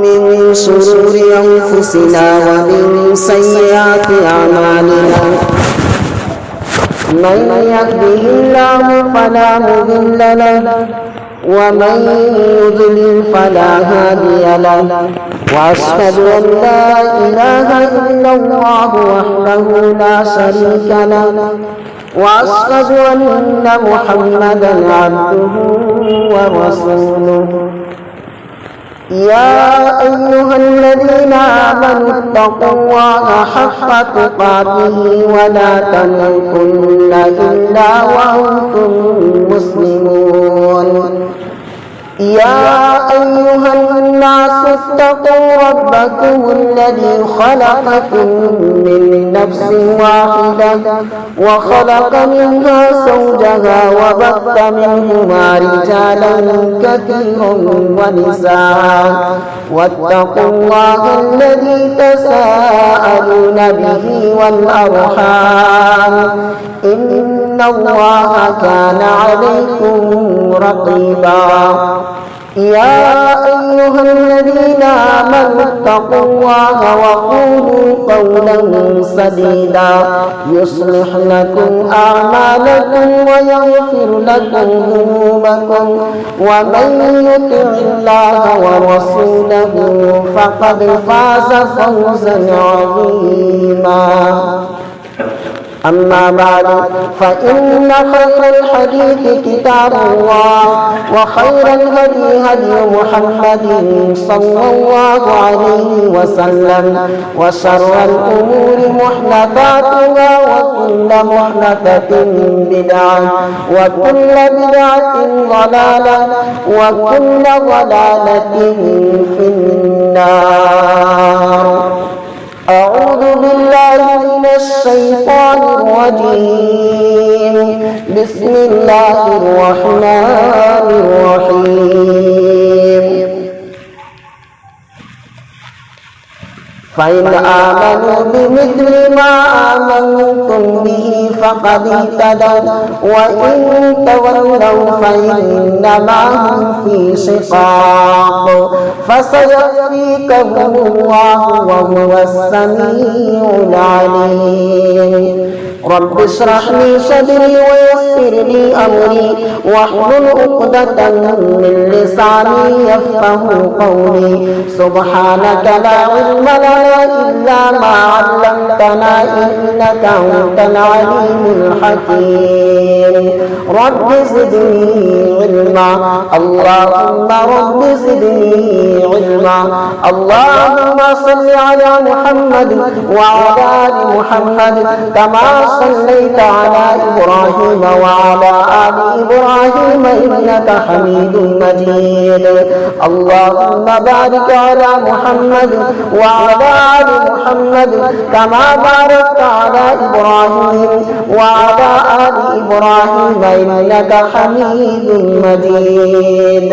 من شرور أنفسنا ومن سيئات أعمالنا من يهده الله فلا مضل له ومن يضلل فلا هادي له وأشهد أن لا إله إلا الله وحده لا شريك له وأشهد أن محمدا عبده ورسوله يا أيها الذين آمنوا اتقوا الله حق تقاته ولا تموتن إلا وأنتم مسلمون يا أيها الناس اتقوا ربكم الذي خلقكم من نفس واحدة وخلق منها زوجها وبث منهما رجالا كثيرا ونساء واتقوا الله الذي تساءلون به والأرحام إن الله كان عليكم رقيبا يا أيها الذين آمنوا اتقوا الله وقولوا قولا سديدا يصلح لكم أعمالكم ويغفر لكم ذنوبكم ومن يطع الله ورسوله فقد فاز فوزا عظيما أما بعد فإن خير الحديث كتاب الله وخير الهدي هدي محمد صلى الله عليه وسلم وشر الأمور محدثاتها وكل محدثة بدعة وكل بدعة ضلالة وكل ضلالة في النار. أعوذ بالله من الشيطان الرجيم. بسم الله الرحمن الرحيم. فإن آمنوا بمثل ما آمنتم به فقد اهتدوا وإن تولوا فإنما هم في شقاق فسيكفيكهم الله وهو السميع العليم. رب اشرح لي صدري ويسر لي أمري واحلل عقدة من لساني يفقه قولي. سبحانك لا علم لنا إلا ما علمتنا إنك أنت العليم الحكيم. رب زدني علما اللهم رب زدني علما. اللهم صل على محمد وعلى آل محمد كما صليت على إبراهيم وعلى آل إبراهيم إنك حميد مجيد. اللهم بارك على محمد وعلى آل محمد كما باركت على إبراهيم وعلى آل إبراهيم إنك حميد مجيد.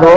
2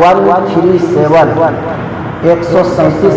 137 137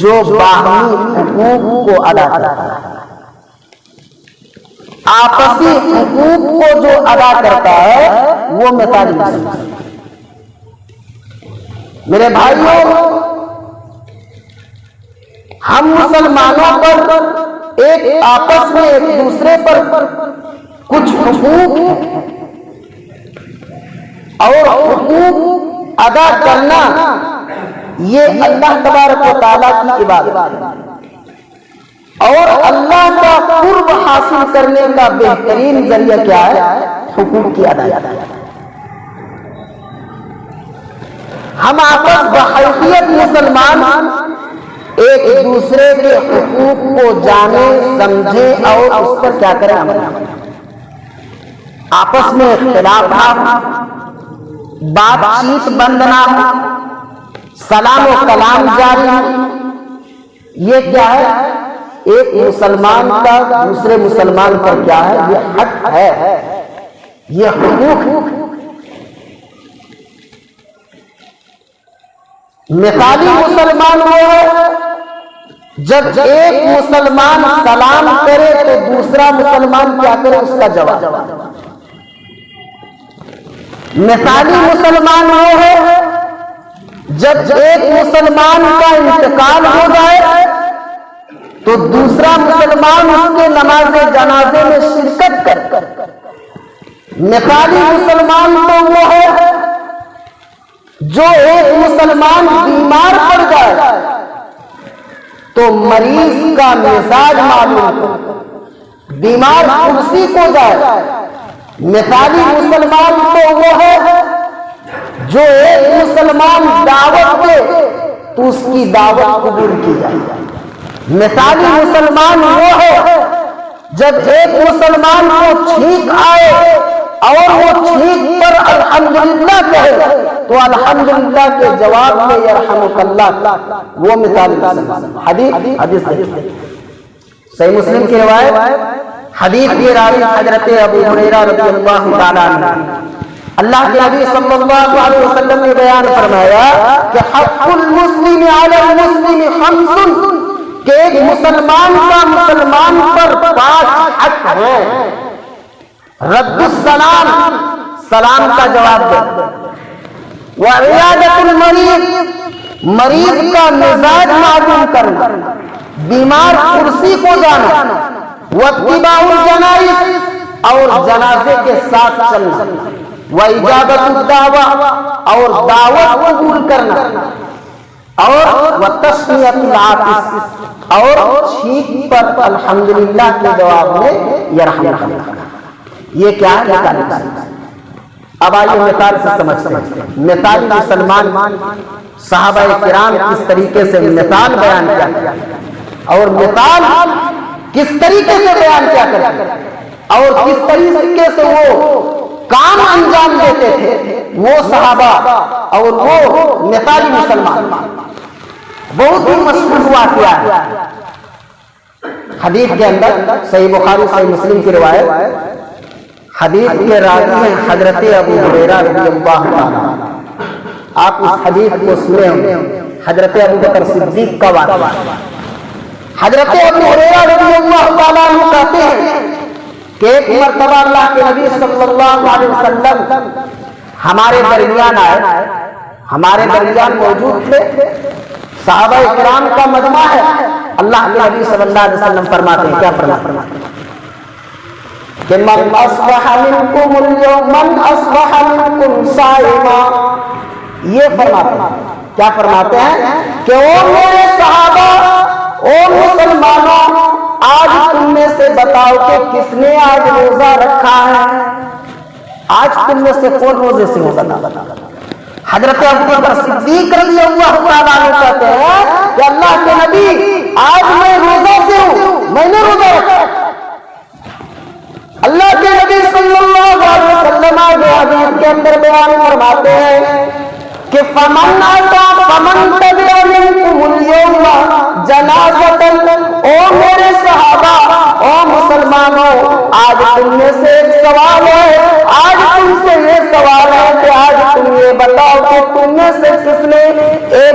جو باہمی حقوق کو ادا کرتا ہے، آپسی حقوق کو جو ادا کرتا ہے وہ مثالی مسلمان۔ میرے بھائیوں، ہم مسلمانوں پر ایک آپس میں ایک دوسرے پر کچھ حقوق ہیں، اور حقوق ادا کرنا یہ اللہ تبارک و تعالیٰ کی عبادت ہے، اور اللہ کا قرب حاصل کرنے کا بہترین ذریعہ کیا ہے؟ حقوق کی ادائیگی۔ ہم آپس بحیثیت مسلمان ایک دوسرے کے حقوق کو جانیں، سمجھیں اور اس پر کیا کریں؟ عمل۔ آپس میں اختلاف نہ، بات چیت بند نہ، سلام و کلام جاری۔ یہ کیا ہے؟ ایک مسلمان کا دوسرے مسلمان پر کیا ہے؟ یہ حق ہے، یہ حقوق۔ مثالی مسلمان وہ ہے جب ایک مسلمان سلام کرے تو دوسرا مسلمان کیا کرے؟ اس کا جواب۔ مثالی مسلمان وہ ہے جب ایک مسلمان کا انتقال ہو جائے تو دوسرا مسلمان اس کے نماز جنازے میں شرکت کر۔ مثالی مسلمان تو وہ ہے جو ایک مسلمان بیمار پڑ جائے تو مریض کا مزاج معلوم ہو، بیمار کرسی کو جائے۔ مثالی مسلمان تو وہ ہے جو ایک مسلمان دعوت دے تو اس کی دعوت قبول کی جائے۔ مثالی مسلمان وہ ہے جب ایک مسلمان کو چھینک آئے اور وہ چھینک پر الحمدللہ کہے تو الحمدللہ کے جواب میں یرحمک اللہ، وہ مثالی مسلمان۔ حدیث صحیح مسلم کی روایت، حدیث کی راوی حضرت ابو ہریرہ رضی اللہ تعالیٰ عنہ، اللہ کے نبی صلی اللہ علیہ وسلم نے بیان فرمایا کہ حق المسلم علی المسلم خمس، کہ ایک مسلمان کا مسلمان پر 5 حق ہیں۔ رد السلام، سلام کا جواب دے، وعیادت المریض، مریض کا مزاج معلوم کرنا، بیمار کرسی کو جانا، واتباع الجنائز، اور جنازے کے ساتھ چلنا، واجابت الدعوہ، اور دعوت قبول کرنا، اور وتسمیۃ العاطس، اور چھینک پر الحمدللہ کے جواب میں یرحمک اللہ۔ یہ کیا ہے؟ مثالی مسلمان۔ اب آئیے مثال سے سمجھتے ہیں مثالی مسلمان صحابہ کرام کس طریقے سے مثال بیان کیا، اور مثال کس طریقے سے بیان کیا کرتے، اور کس طریقے سے وہ کام انجام دیتے تھے وہ صحابہ اور وہ مثالی مسلمان۔ بہت ہی مشہور واقعہ ہے حدیث کے اندر، صحیح بخاری صحیح مسلم کی روایت، حدیث کے راوی ہیں حضرت ابو ہریرہ رضی اللہ عنہ۔ آپ اس حدیث کو سنے ہوں، حضرت ابو بکر صدیق کا واقعہ۔ حضرت ابو ہریرہ رضی اللہ تعالیٰ عنہ کہتے ہیں کہ ایک مرتبہ اللہ کے نبی صلی اللہ علیہ وسلم ہمارے درمیان آئے، ہمارے درمیان موجود تھے، صحابہ کرام کا مجمع ہے۔ اللہ کے نبی صلی اللہ علیہ وسلم فرماتے ہیں، کیا فرماتے ہیں کہ من اصبح منکم اليوم، من اصبح منکم صائما، یہ فرماتے ہیں، کیا فرماتے ہیں کہ او میرے صحابہ، او مسلمانوں، آج تم میں سے بتاؤ کہ کس نے آج روزہ رکھا ہے؟ آج تم میں سے کون روزے سے ہوگا؟ نہ بتا۔ حضرت ابو بکر صدیق رضی اللہ تعالیٰ عنہ کہتے ہیں کہ اللہ کے نبی آج میں روزہ سے ہوں، میں نے روزہ رکھا۔ اللہ کے نبی صلی اللہ علیہ وسلم حدیث کے اندر بیان فرماتے ہیں کہ فمن آتا فمن تبع منکم اليوم جنازۃ، او میرے صحابہ، او مسلمانوں، آج تم میں سے ایک سوال ہے، آج تم سے یہ سوال ہے کہ آج تم یہ بتاؤ کہ تم میں سے کس نے ایک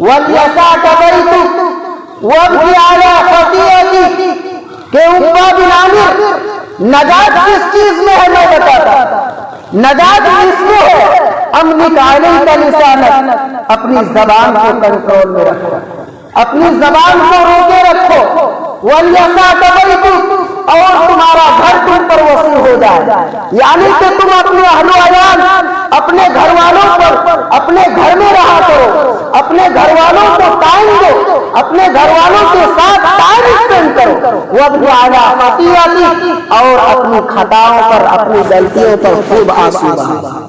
وَلْيَسَعْكَ بَيْتُكَ وَابْكِ عَلَىٰ خَطِيئَتِكَ کہ عقبہ بن عامر نجات کس چیز میں ہے میں بتاتا، نجات اس میں ہے امنک علیک لسانک، اپنی زبان کو کنٹرول میں رکھو، اپنی زبان کو روکے رکھو، وَلْيَسَعْكَ بَيْتُكَ اور تمہارا گھر تم پر وسیع ہو جائے، یعنی کہ تم اپنے اہل و عیال اپنے گھر والوں پر اپنے گھر میں رہا کرو، اپنے گھر والوں کو ٹائم دو، اپنے گھر والوں کے ساتھ ٹائم اسپینڈ کرو، وَابْكِ عَلَىٰ خَطِيئَتِكَ اور اپنی خطاؤں پر اپنی غلطیوں پر خوب آنسو بہاؤ۔